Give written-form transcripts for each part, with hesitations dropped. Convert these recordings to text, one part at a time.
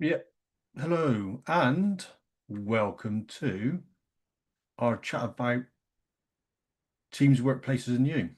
Yeah. Hello and welcome to our chat about teams, workplaces, and you.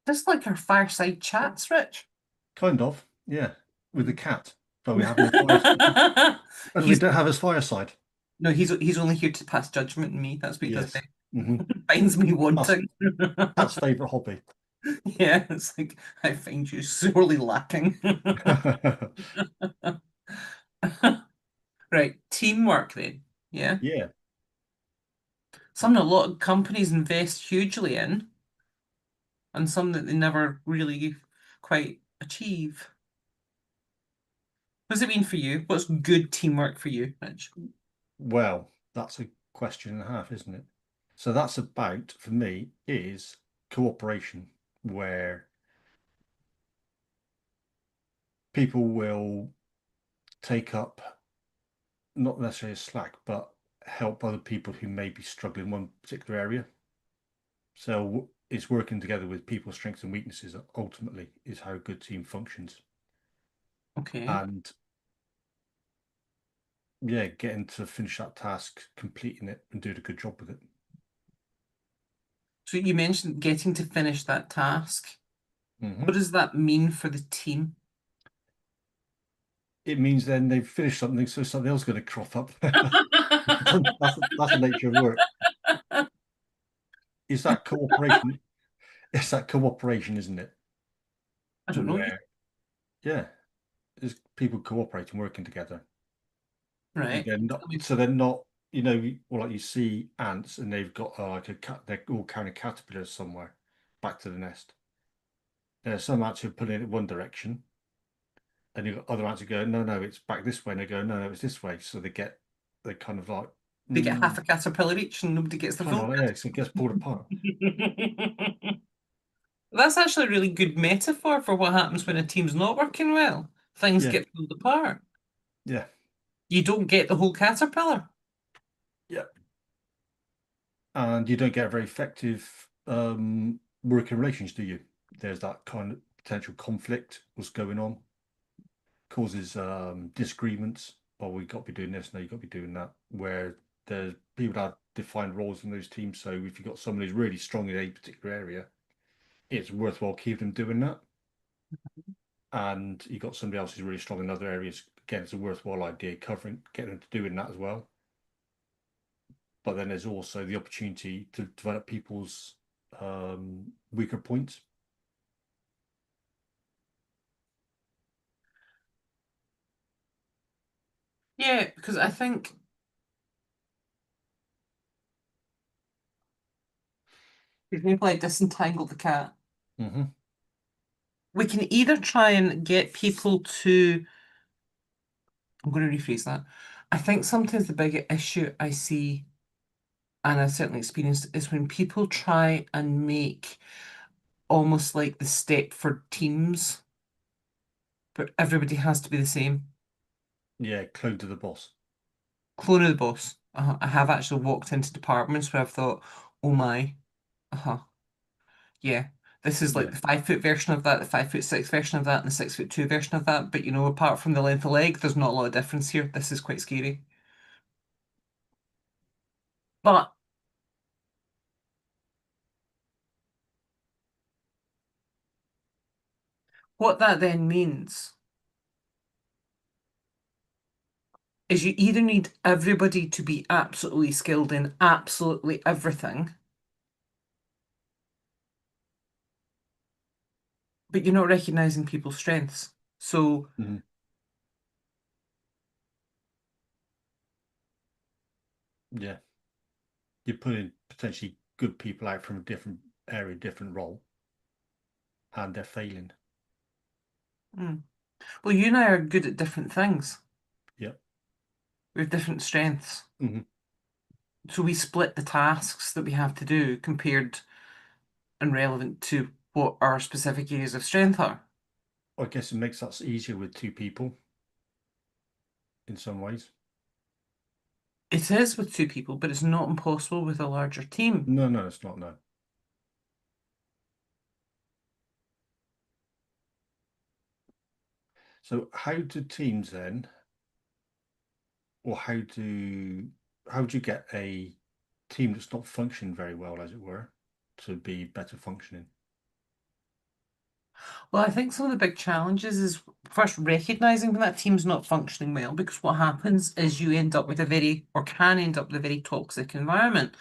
Just like our fireside chats, Rich. Kind of, yeah, with the cat, but we have no fireside. And we He's don't have his fireside. no, he's only here to pass judgment on me. That's what he does Yes. best. Hmm. Finds me That's wanting. that's favourite hobby. Yeah, it's like I find you sorely lacking. Right, teamwork then. Yeah. Yeah. Something a lot of companies invest hugely in, and some that they never really quite achieve. What does it mean for you? What's good teamwork for you, Rich? Well, that's a question and a half, isn't it? So that's about, for me, is cooperation, where people will take up not necessarily a slack, but help other people who may be struggling in one particular area. So it's working together with people's strengths and weaknesses that ultimately is how a good team functions. Okay. And yeah, getting to finish that task, completing it, and doing a good job with it. So you mentioned getting to finish that task. What Hmm. does that mean for the team? It means then they've finished something, so something else is going to crop up. That's the nature of work. Is that cooperation? It's that cooperation, isn't it? I don't know. Where yeah, there's people cooperating, working together. Right. They're not, so they're not, well, like you see ants and they've got like a cat, they're all carrying caterpillars somewhere back to the nest. There's some ants who are pulling it in one direction, and you've got other ants who go, no, no, it's back this way, and they go, no, no, it's this way. So they kind of like, They get half mm, a caterpillar each and nobody gets the kind full of like, yeah, so it gets pulled apart. caterpillar. That's actually a really good metaphor for what happens when a team's not working well. Things Yeah, get pulled apart. yeah, You don't get the whole caterpillar. yeah. And you don't get a very effective working relations, do you? There's that kind of potential conflict what's going on. Causes disagreements. Oh, we got to be doing this, no, you got to be doing that. Where there's people that have defined roles in those teams. So if you've got someone who's really strong in a particular area, it's worthwhile keeping them doing that. And you've got somebody else who's really strong in other areas. Again, it's a worthwhile idea covering, getting them to doing that as well. But then there's also the opportunity to develop people's weaker points. Yeah, because I think if we like disentangle the cat, Hmm. we can either try and get people to, I'm going to rephrase that. I think sometimes the bigger issue I see, and I've certainly experienced, is when people try and make almost like the step for teams, but everybody has to be the same. Yeah, clone to the boss. Clone of the boss. I have actually walked into departments where I've thought, oh my, uh-huh, yeah, this is like Yeah, the 5 foot version of that, the 5'6" version of that, and the 6'2" version of that. But apart from the length of leg, there's not a lot of difference here. This is quite scary. But what that then means is you either need everybody to be absolutely skilled in absolutely everything, but you're not recognizing people's strengths. So hmm, yeah. You're putting potentially good people out from a different area, different role, and they're failing. mm. Well, you and I are good at different things. Yeah. We have different strengths. Hmm. So we split the tasks that we have to do compared and relevant to what our specific areas of strength are. I guess it makes that easier with two people in some ways. It is with two people, but it's not impossible with a larger team. No, no, it's not. No. So how do teams then? or how do you get a team that's not functioning very well, as it were, to be better functioning? Well, I think some of the big challenges is first recognizing when that team's not functioning well, because what happens is you end up with a very, or can end up with a very toxic environment.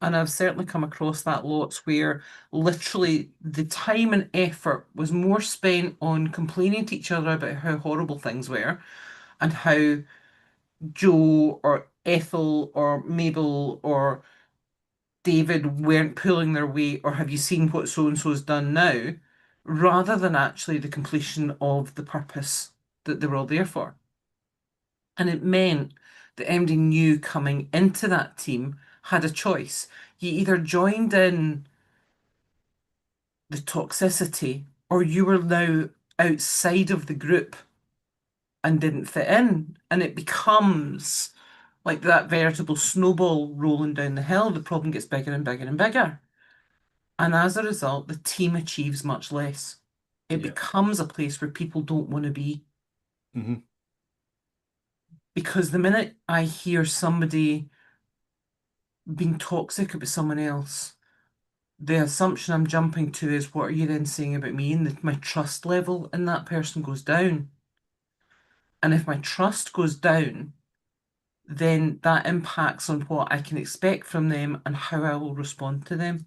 And I've certainly come across that lots where literally the time and effort was more spent on complaining to each other about how horrible things were and how Joe or Ethel or Mabel or David weren't pulling their weight, or have you seen what so and so's done now, rather than actually the completion of the purpose that they were all there for. And it meant that MD knew coming into that team had a choice. You either joined in the toxicity or you were now outside of the group and didn't fit in. And it becomes like that veritable snowball rolling down the hill. The problem gets bigger and bigger and bigger. And as a result, the team achieves much less. It Yeah. becomes a place where people don't want to be. Hmm. Because the minute I hear somebody being toxic about someone else, the assumption I'm jumping to is, what are you then saying about me? And that my trust level in that person goes down. And if my trust goes down, then that impacts on what I can expect from them and how I will respond to them.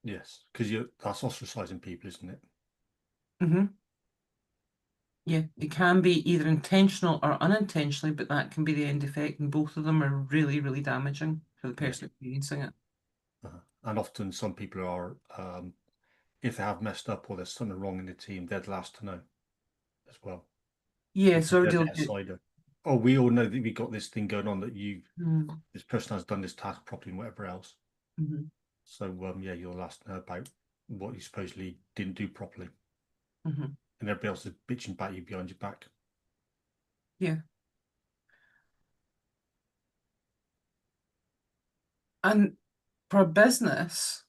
Yes, because that's ostracizing people, isn't it? Hmm. Yeah, it can be either intentional or unintentionally, but that can be the end effect, and both of them are really, really damaging for the Yes. person experiencing it. And often some people are, if they have messed up or there's something wrong in the team, they're the last to know as well Yeah, because so they're the deal. outsider. Oh, we all know that we got this thing going on that Mm-hmm. this person has done this task properly and whatever else. Mm-hmm. So, yeah, you're the last to know about what you supposedly didn't do properly, Mm-hmm. and everybody else is bitching about you behind your back. Yeah, and for a business,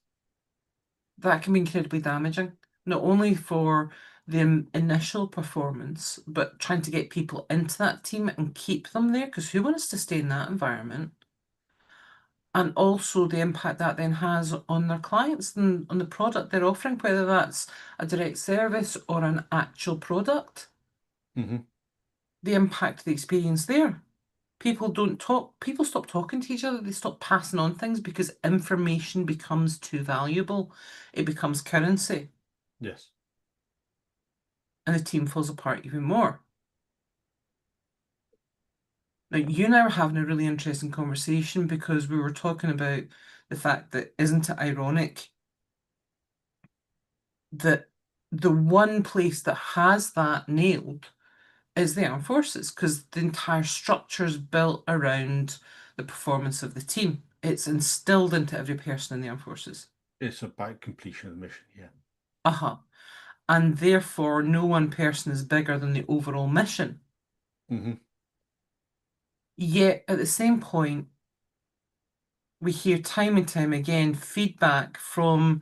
that can be incredibly damaging, not only for the initial performance, but trying to get people into that team and keep them there, because who wants to stay in that environment? And also the impact that then has on their clients and on the product they're offering, whether that's a direct service or an actual product, Hmm. the impact, the experience there. People don't talk, people stop talking to each other, they stop passing on things because information becomes too valuable. It becomes currency, Yes. and the team falls apart even more. Now, you and I were having a really interesting conversation because we were talking about the fact that, isn't it ironic that the one place that has that nailed is the armed forces, because the entire structure is built around the performance of the team. It's instilled into every person in the armed forces. It's about completion of the mission. Yeah. Uh-huh. And therefore, no one person is bigger than the overall mission. Hmm. Yet, at the same point, we hear time and time again feedback from,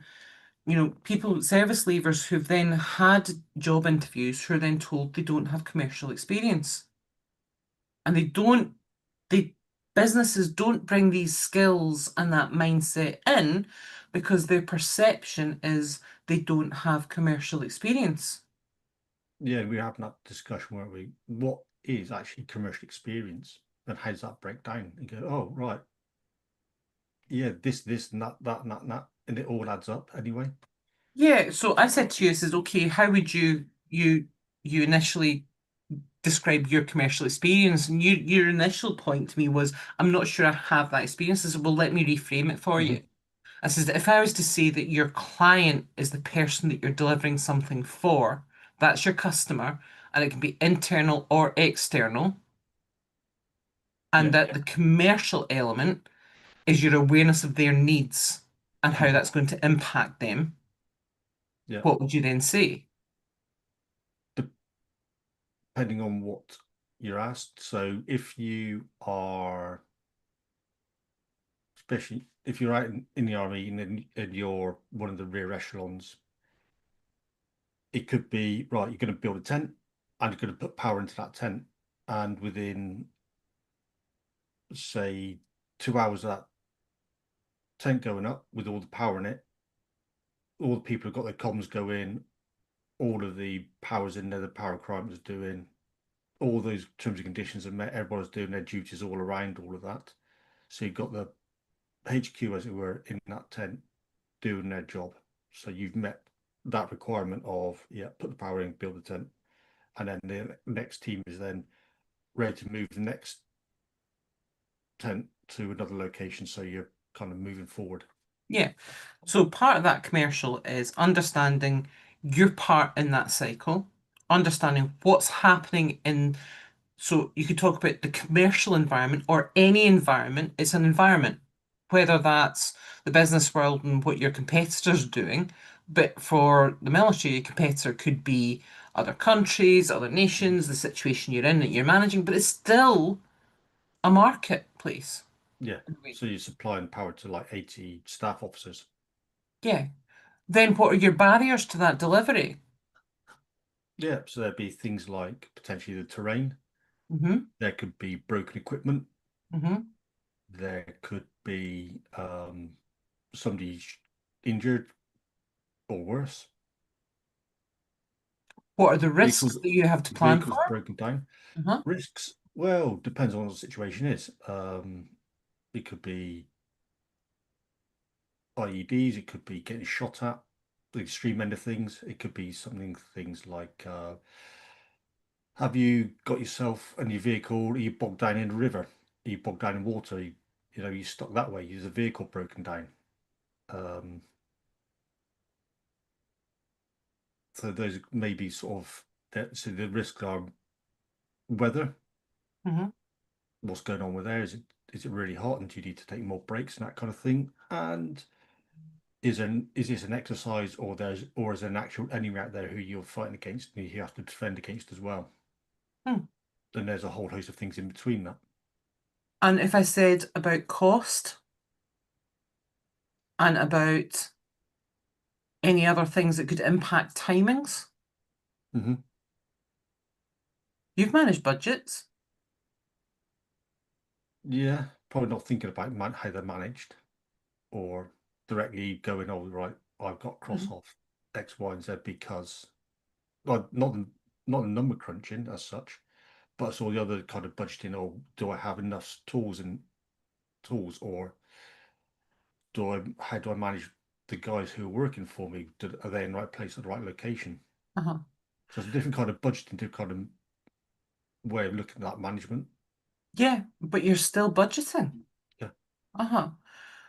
people, service leavers who've then had job interviews who are then told they don't have commercial experience. And they businesses don't bring these skills and that mindset in because their perception is they don't have commercial experience. Yeah, we were having that discussion, weren't we? What is actually commercial experience, and how does that break down? And go, oh, right, yeah, this, and that, and it all adds up anyway. Yeah, so I said to you, I says, okay, how would you initially describe your commercial experience? And your initial point to me was, I'm not sure I have that experience. I said, well, let me reframe it for Hmm. you. I says that if I was to say that your client is the person that you're delivering something for, that's your customer, and it can be internal or external, and Yeah. that the commercial element is your awareness of their needs and how Hmm. that's going to impact them, Yeah. what would you then say? Depending on what you're asked. So if you are, especially if you're out in the army and you're one of the rear echelons, it could be right. You're going to build a tent. and you're going to put power into that tent, and within say 2 hours of that tent going up with all the power in it, all the people have got their comms going, all of the powers in there, the power requirements are doing, all those terms and conditions are met, everybody's doing their duties all around all of that. So you've got the HQ, as it were, in that tent doing their job. So you've met that requirement of, yeah, put the power in, build the tent. And then the next team is then ready to move the next tent to another location. So you're kind of moving forward. Yeah. So part of that commercial is understanding your part in that cycle, understanding what's happening in. So you could talk about the commercial environment or any environment. It's an environment, whether that's the business world and what your competitors are doing. But for the military, your competitor could be other countries, other nations, the situation you're in that you're managing, but it's still a marketplace. Yeah. So you're supplying power to like 80 staff officers. Yeah. Then what are your barriers to that delivery? Yeah. So there'd be things like potentially the terrain. Mm-hmm. There could be broken equipment. Mm-hmm. There could be somebody injured or worse. What are the risks Vehicles, that you have to plan for? vehicles broken down. Uh-huh. Risks, well, depends on what the situation is. It could be IEDs, it could be getting shot at, the extreme end of things. It could be things like have you got yourself and your vehicle, are you bogged down in a river? Are you bogged down in water? You stuck that way. Is the vehicle broken down? Um, so those may be sort of that. So the risks are weather. Mm-hmm. What's going on with there? Is it really hot and do you need to take more breaks and that kind of thing? And is this an exercise or is there an actual enemy out there who you're fighting against and you have to defend against as well? Hmm. Then there's a whole host of things in between that. And if I said about cost and about any other things that could impact timings, Hmm. you've managed budgets. Yeah, probably not thinking about how they're managed or directly going, oh, right, I've got cross Mhm. off X, Y, and Z because, well, not the number crunching as such, but it's all the other kind of budgeting. Or do I have enough tools, or how do I manage the guys who are working for me? Are they in the right place at the right location? Uh-huh. So it's a different kind of budgeting, different kind of way of looking at that management. Yeah, but you're still budgeting. Yeah. Uh-huh.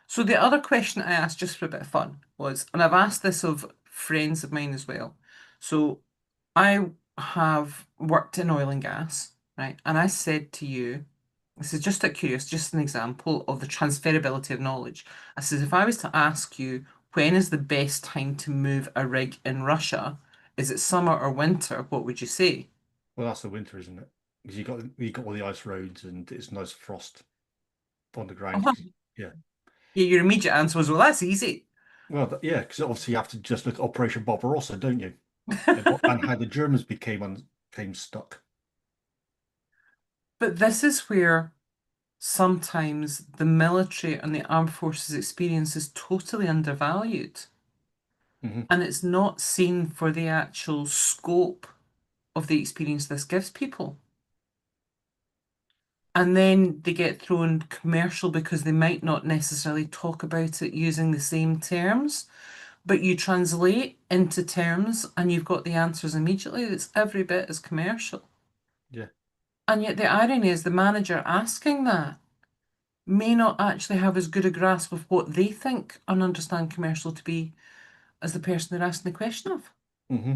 So the other question I asked just for a bit of fun was, and I've asked this of friends of mine as well. So I have worked in oil and gas, right? And I said to you, this is just out curious, just an example of the transferability of knowledge. I said, if I was to ask you, when is the best time to move a rig in Russia? Is it summer or winter? What would you say? Well, that's the winter, isn't it? Because you got all the ice roads and it's nice frost on the ground. Uh-huh. Yeah. Yeah, your immediate answer was, well, that's easy. Well, yeah, because obviously you have to just look at Operation Barbarossa, don't you? And how the Germans became stuck. But this is where sometimes the military and the armed forces experience is totally undervalued. Hmm. And it's not seen for the actual scope of the experience this gives people. And then they get thrown commercial because they might not necessarily talk about it using the same terms, but you translate into terms and you've got the answers immediately. It's every bit as commercial. Yeah. And yet the irony is the manager asking that may not actually have as good a grasp of what they think and understand commercial to be as the person they're asking the question of. Hmm.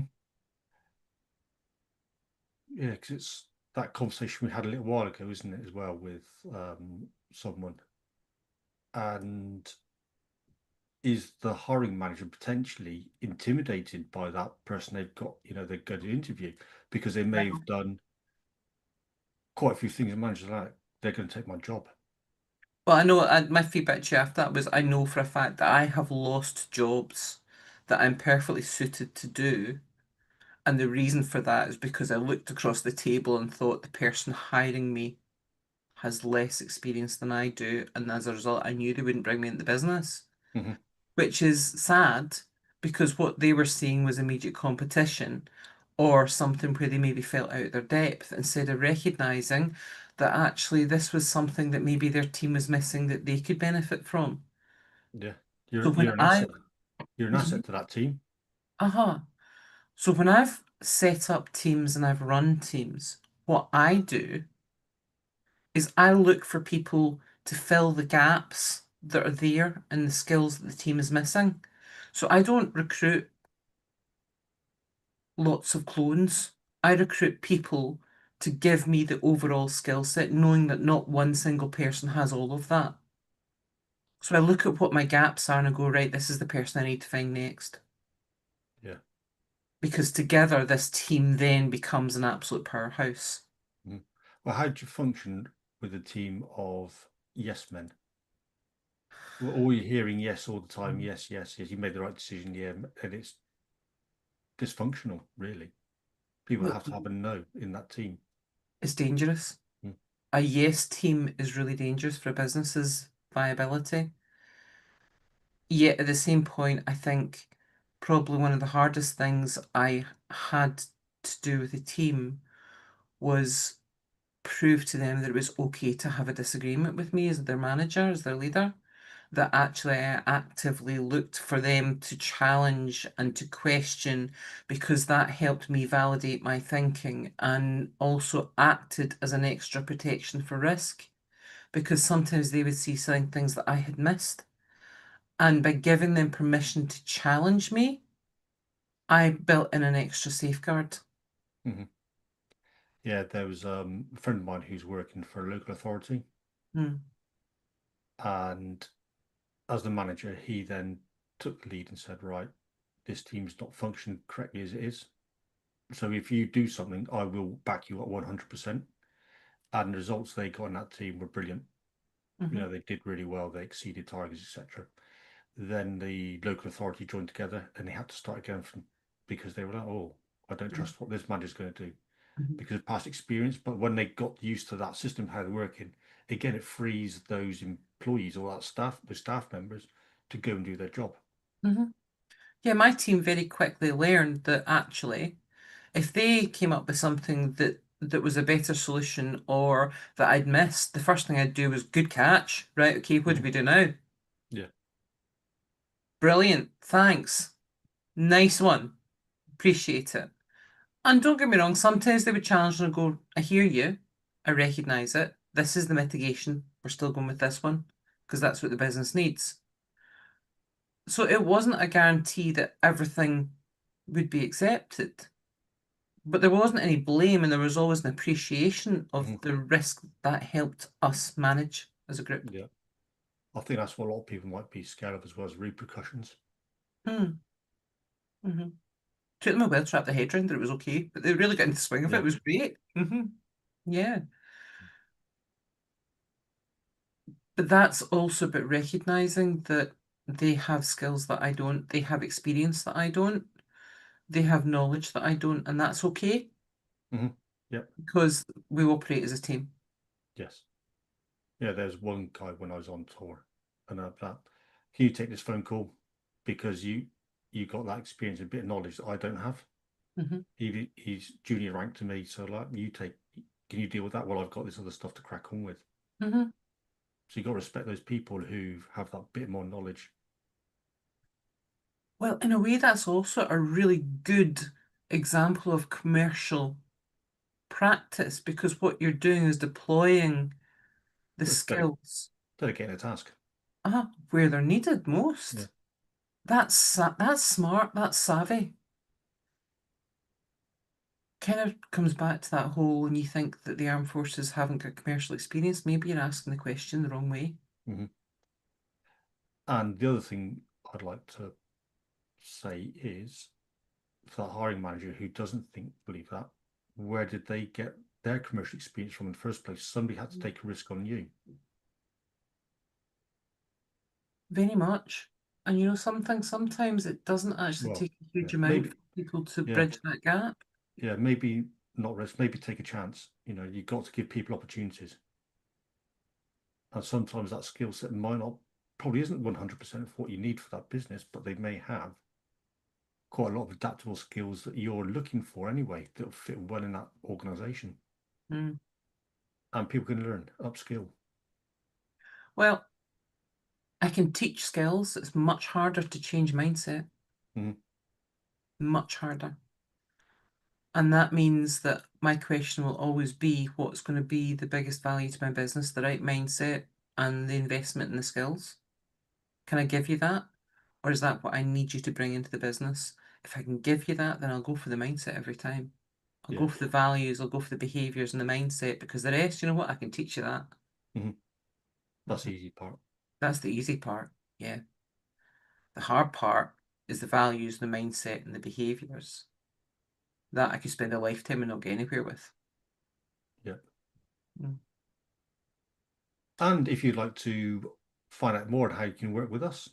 Yeah, because it's that conversation we had a little while ago, isn't it, as well, with someone. And is the hiring manager potentially intimidated by that person they've got, they're going to interview because they may have done quite a few things and managers like they're going to take my job. Well, I know my feedback to you after that was I know for a fact that I have lost jobs that I'm perfectly suited to do, And the reason for that is because I looked across the table and thought the person hiring me has less experience than I do. And as a result, I knew they wouldn't bring me into the business, Hmm. which is sad because what they were seeing was immediate competition or something where they maybe felt out of their depth instead of recognizing that actually this was something that maybe their team was missing that they could benefit from. Yeah. So when You're an I, asset. You're an asset to that team. uh-huh. So when I've set up teams and I've run teams, what I do is I look for people to fill the gaps that are there in the skills that the team is missing. So I don't recruit lots of clones. I recruit people to give me the overall skill set, knowing that not one single person has all of that. So I look at what my gaps are and I go, right, this is the person I need to find next. Yeah. Because together this team then becomes an absolute powerhouse. Mhm. Well, how do you function with a team of yes men? Well, all you're hearing yes all the time, yes, yes, yes, you made the right decision, yeah, and it's dysfunctional, really. People Well, have to have a no in that team. it's dangerous. Mm. A yes team is really dangerous for a business's viability. Yet at the same point, I think probably one of the hardest things I had to do with the team was prove to them that it was okay to have a disagreement with me as their manager, as their leader. That actually I actively looked for them to challenge and to question because that helped me validate my thinking and also acted as an extra protection for risk because sometimes they would see some things that I had missed. And by giving them permission to challenge me, I built in an extra safeguard. Hmm. Yeah, there was a friend of mine who's working for a local authority, Hmm. and as the manager, he then took the lead and said, right, this team's not functioning correctly as it is. So if you do something, I will back you at 100%. And the results they got in that team were brilliant. You Hmm. know, they did really well. They exceeded targets, etc. Then the local authority joined together and they had to start again from because they were like, oh, I don't trust what this manager's going to do Hmm. because of past experience. But when they got used to that system, how they're working, again, it frees those employees or that staff, the staff members, to go and do their job. Hmm. Yeah, my team very quickly learned that actually, if they came up with something that was a better solution or that I'd missed, the first thing I'd do was good catch. Right, okay, what do Mhm. we do now? Yeah. Brilliant, thanks. Nice one. Appreciate it. And don't get me wrong, sometimes they would challenge and go, I hear you. I recognise it. This is the mitigation. We're still going with this one because that's what the business needs. So it wasn't a guarantee that everything would be accepted, but there wasn't any blame and there was always an appreciation of Mhm. the risk that helped us manage as a group. Yeah. I think that's what a lot of people might be scared of as well as repercussions. Hmm. Hmm. Took them a while to wrap their head around that it was okay, but they really got into the swing of it. Yeah. It was great. Yeah. But that's also about recognizing that they have skills that I don't, they have experience that I don't, they have knowledge that I don't, and that's okay Hmm. Yep. because we operate as a team. Yes. Yeah. There's one guy when I was on tour, and that can you take this phone call because you got that experience and bit of knowledge that I don't have. Hmm. He's junior ranked to me, so like you take. Can you deal with that? Well, I've got this other stuff to crack on with. Hmm. So you got to respect those people who have that bit more knowledge. Well, in a way, that's also a really good example of commercial practice because what you're doing is deploying the But skills dedicating a task. where they're needed Yeah. most. That's smart, that's savvy. Kind of comes back to that whole when you think that the armed forces haven't got commercial experience, maybe you're asking the question the wrong way. Hmm. And the other thing I'd like to say is for that hiring manager who doesn't believe that, where did they get their commercial experience from in the first place? Somebody had to take a risk on you. Very much. And you know something, sometimes it doesn't actually Well, take a huge yeah, amount maybe for people to Yeah, bridge that gap. yeah, maybe not risk, maybe take a chance. You've got to give people opportunities. And sometimes that skill set might not, probably isn't 100% of what you need for that business, but they may have quite a lot of adaptable skills that you're looking for anyway that'll fit well in that organization. Mm. And people can learn, upskill. Well, I can teach skills. It's much harder to change mindset, Mhm. much harder. And that means that my question will always be what's going to be the biggest value to my business, the right mindset and the investment in the skills. Can I give you that? Or is that what I need you to bring into the business? If I can give you that, then I'll go for the mindset every time. I'll Yeah. go for the values, I'll go for the behaviors and the mindset because the rest, you know what? I can teach you that. Mhm. That's Mhm. the easy part. That's the easy part. Yeah. The hard part is the values, the mindset, and the behaviors that I could spend a lifetime and not get anywhere with. Yeah. Mm. And if you'd like to find out more on how you can work with us,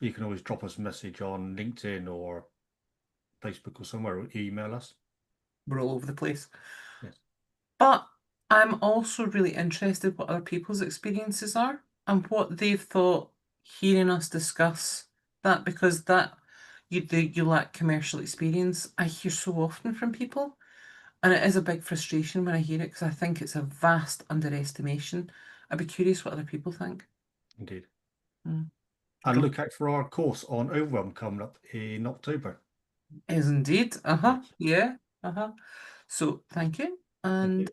you can always drop us a message on LinkedIn or Facebook or somewhere, or email us. We're all over the place. Yes, But I'm also really interested what other people's experiences are and what they've thought hearing us discuss that because that you lack commercial experience. I hear so often from people, and it is a big frustration when I hear it because I think it's a vast underestimation. I'd be curious what other people think. indeed. Mm. And Drop look out for our course on Overwhelm coming up in October. is indeed. Uh-huh. Yes. Yeah. Uh-huh. So thank you. Thank And you.